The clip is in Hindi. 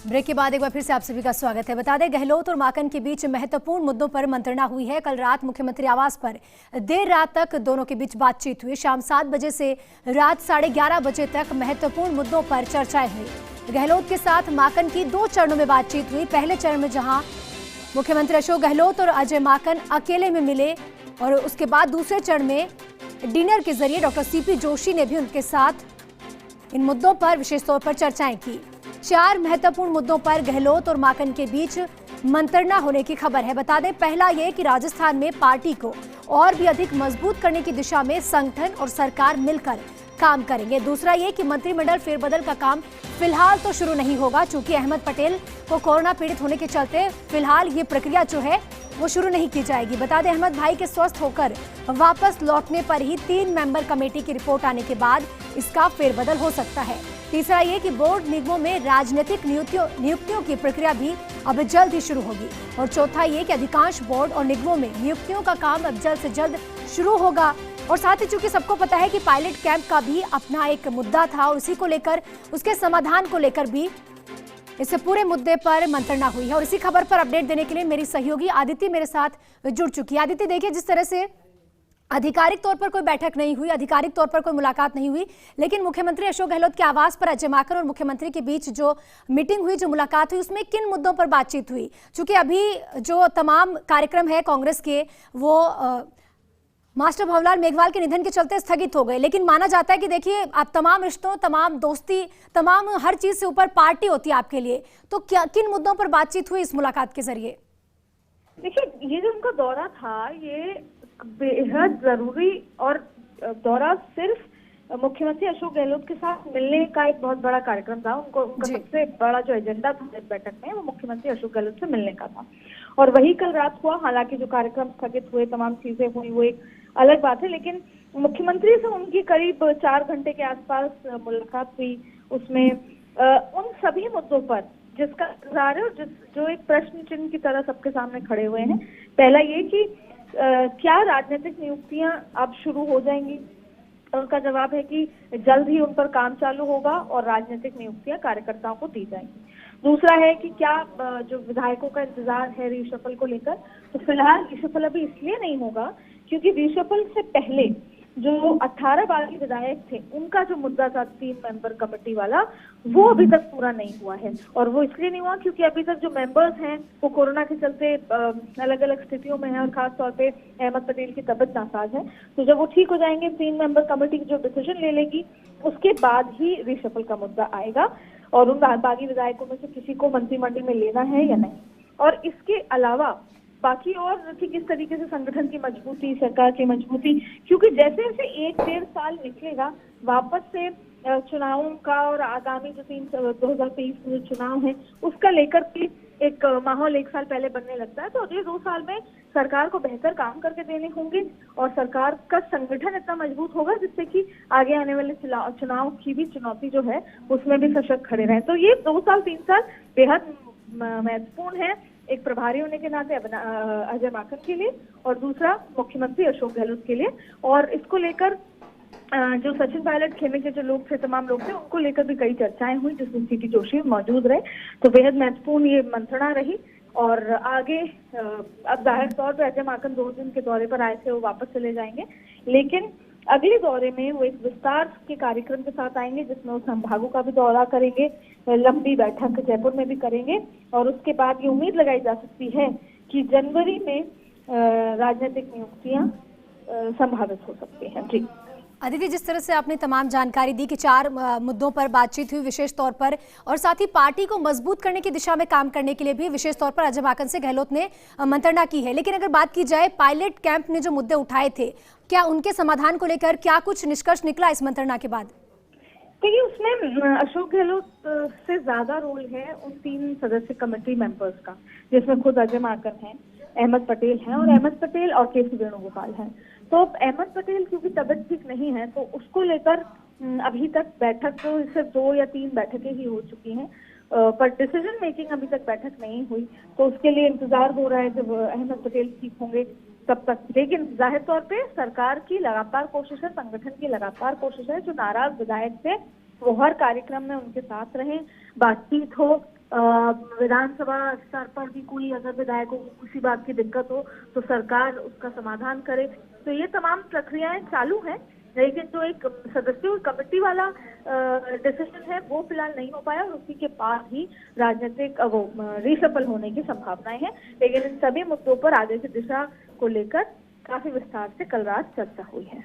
ब्रेक के बाद एक बार फिर से आप सभी का स्वागत है। बता दें, गहलोत और माकन के बीच महत्वपूर्ण मुद्दों पर मंत्रणा हुई है। कल रात मुख्यमंत्री आवास पर देर रात तक दोनों के बीच बातचीत हुई। शाम 7 बजे से रात 11:30 बजे तक महत्वपूर्ण मुद्दों पर चर्चाएं हुई। गहलोत के साथ माकन की 2 चरणों में बातचीत हुई। पहले चरण में जहां मुख्यमंत्री अशोक गहलोत और अजय माकन अकेले में मिले, और उसके बाद दूसरे चरण में डिनर के जरिए डॉक्टर सीपी जोशी ने भी उनके साथ इन मुद्दों पर विशेष तौर पर चर्चाएं की। 4 महत्वपूर्ण मुद्दों पर गहलोत और माकन के बीच मंत्रणा होने की खबर है। बता दें, पहला ये कि राजस्थान में पार्टी को और भी अधिक मजबूत करने की दिशा में संगठन और सरकार मिलकर काम करेंगे। दूसरा ये कि मंत्रिमंडल फेरबदल का काम फिलहाल तो शुरू नहीं होगा, चूंकि अहमद पटेल को कोरोना पीड़ित होने के चलते फिलहाल ये प्रक्रिया जो है वो शुरू नहीं की जाएगी। बता दें, अहमद भाई के स्वस्थ होकर वापस लौटने पर ही 3 मेंबर कमेटी की रिपोर्ट आने के बाद इसका फेरबदल हो सकता है। तीसरा ये कि बोर्ड निगमों में राजनीतिक नियुक्तियों की प्रक्रिया भी अब जल्द ही शुरू होगी। और चौथा ये कि अधिकांश बोर्ड और निगमों में नियुक्तियों का काम अब जल्द से जल्द शुरू होगा। और साथ ही चूंकि सबको पता है कि पायलट कैंप का भी अपना एक मुद्दा था, और उसी को लेकर, उसके समाधान को लेकर भी इस पूरे मुद्दे पर मंत्रणा हुई है। और इसी खबर पर अपडेट देने के लिए मेरी सहयोगी आदित्य मेरे साथ जुड़ चुकी है। आदित्य, देखिए, जिस तरह से आधिकारिक तौर पर कोई बैठक नहीं हुई, आधिकारिक तौर पर कोई मुलाकात नहीं हुई, लेकिन मुख्यमंत्री अशोक गहलोत के आवास पर अजय माकन और मुख्यमंत्री के बीच जो मीटिंग हुई, जो मुलाकात हुई, उसमें किन मुद्दों पर बातचीत हुई? क्योंकि अभी जो तमाम कार्यक्रम है कांग्रेस के, वो मास्टर भंवरलाल मेघवाल के निधन के चलते स्थगित हो गए, लेकिन माना जाता है कि देखिए, आप तमाम रिश्तों, तमाम दोस्ती, तमाम हर चीज से ऊपर पार्टी होती है आपके लिए। तो क्या किन मुद्दों पर बातचीत हुई इस मुलाकात के जरिए? देखिए, ये जो उनका दौरा था, ये बेहद जरूरी और दौरा सिर्फ मुख्यमंत्री अशोक गहलोत के साथ मिलने का एक बहुत बड़ा कार्यक्रम था। उनका सबसे बड़ा जो एजेंडा था इस बैठक में, वो मुख्यमंत्री अशोक गहलोत से मिलने का था, और वही कल रात हुआ। हालांकि जो कार्यक्रम स्थगित हुए, तमाम चीजें हुई, वो एक अलग बात है, लेकिन मुख्यमंत्री से उनकी करीब 4 घंटे के आसपास मुलाकात हुई। उसमें उन सभी मुद्दों पर जिसका इंतजार है और जो एक प्रश्न चिन्ह की तरह सबके सामने खड़े हुए हैं। पहला ये कि क्या राजनीतिक नियुक्तियां अब शुरू हो जाएंगी? उनका जवाब है कि जल्द ही उन पर काम चालू होगा और राजनीतिक नियुक्तियां कार्यकर्ताओं को दी जाएंगी। दूसरा है कि क्या जो विधायकों का इंतजार है रीशफल को लेकर, तो फिलहाल रीशफल अभी इसलिए नहीं होगा क्योंकि रीशफल से पहले जो 18 बागी विधायक थे, उनका जो मुद्दा था 3 मेंबर कमेटी वाला, वो अभी तक पूरा नहीं हुआ है। और वो इसलिए नहीं हुआ क्योंकि अभी तक जो मेंबर्स हैं वो कोरोना के चलते अलग अलग स्थितियों में है, और खास तौर पे अहमद पटेल की तबीयत नासाज है। तो जब वो ठीक हो जाएंगे, 3 मेंबर कमेटी जो डिसीजन ले लेगी, उसके बाद ही रीशफल का मुद्दा आएगा और उन बागी विधायकों में से किसी को मंत्रिमंडल में लेना है या नहीं। और इसके अलावा बाकी और कि किस तरीके से संगठन की मजबूती, सरकार की मजबूती, क्योंकि जैसे जैसे 1-1.5 साल निकलेगा वापस से चुनावों का, और आगामी जो 2023 में जो चुनाव है उसका लेकर भी एक माहौल 1 साल पहले बनने लगता है। तो अगले 2 साल में सरकार को बेहतर काम करके देने होंगे, और सरकार का संगठन इतना मजबूत होगा जिससे कि आगे आने वाले चुनाव की भी चुनौती जो है उसमें भी सशक्त खड़े रहें। तो ये 2 साल 3 साल बेहद महत्वपूर्ण है, एक प्रभारी होने के नाते अजय माकन के लिए, और दूसरा मुख्यमंत्री अशोक गहलोत के लिए। और इसको लेकर जो सचिन पायलट खेमे के जो लोग थे, तमाम लोग थे, उनको लेकर भी कई चर्चाएं हुई, जिसमें सीपी जोशी मौजूद रहे। तो बेहद महत्वपूर्ण ये मंत्रणा रही। और आगे अब जाहिर तौर पर अजय माकन 2 दिन के दौरे पर आए थे, वो वापस चले जाएंगे, लेकिन अगले दौरे में वो एक विस्तार के कार्यक्रम के साथ आएंगे, जिसमें वो संभागों का भी दौरा करेंगे, लंबी बैठक जयपुर में भी करेंगे, और उसके बाद ये उम्मीद लगाई जा सकती है कि जनवरी में राजनीतिक नियुक्तियां संभावित हो सकती हैं। जी अदिति, जिस तरह से आपने तमाम जानकारी दी कि 4 मुद्दों पर बातचीत हुई विशेष तौर पर, और साथ ही पार्टी को मजबूत करने की दिशा में काम करने के लिए भी विशेष तौर पर अजय माकन से गहलोत ने मंत्रणा की है, लेकिन अगर बात की जाए पायलट कैंप ने जो मुद्दे उठाए थे, क्या उनके समाधान को लेकर क्या कुछ निष्कर्ष निकला इस मंत्रणा के बाद? देखिए, उसमें अशोक गहलोत से ज्यादा रोल है उन 3 सदस्य कमेटी मेंबर्स का, जिसमें खुद अजय माकन है, अहमद पटेल हैं, और अहमद पटेल और के सी वेणुगोपाल हैं। तो अहमद पटेल क्योंकि तबीयत ठीक नहीं है, तो उसको लेकर अभी तक बैठक तो सिर्फ 2 या 3 बैठकें ही हो चुकी हैं, पर डिसीजन मेकिंग अभी तक बैठक नहीं हुई। तो उसके लिए इंतजार हो रहा है जब अहमद पटेल ठीक होंगे तब तक। लेकिन जाहिर तौर पे सरकार की लगातार कोशिश है, संगठन की लगातार कोशिश है, जो नाराज विधायक थे वो हर कार्यक्रम में उनके साथ रहें, बातचीत हो, विधानसभा स्तर पर भी कोई अगर विधायकों को किसी बात की दिक्कत हो तो सरकार उसका समाधान करे। तो ये तमाम प्रक्रियाएं चालू हैं, लेकिन जो एक सदस्यों कमेटी वाला डिसीजन है वो फिलहाल नहीं हो पाया और उसी के बाद ही राजनीतिक वो रीसफल होने की संभावनाएं हैं। लेकिन इन सभी मुद्दों पर आगे की दिशा को लेकर काफी विस्तार से कल रात चर्चा हुई है।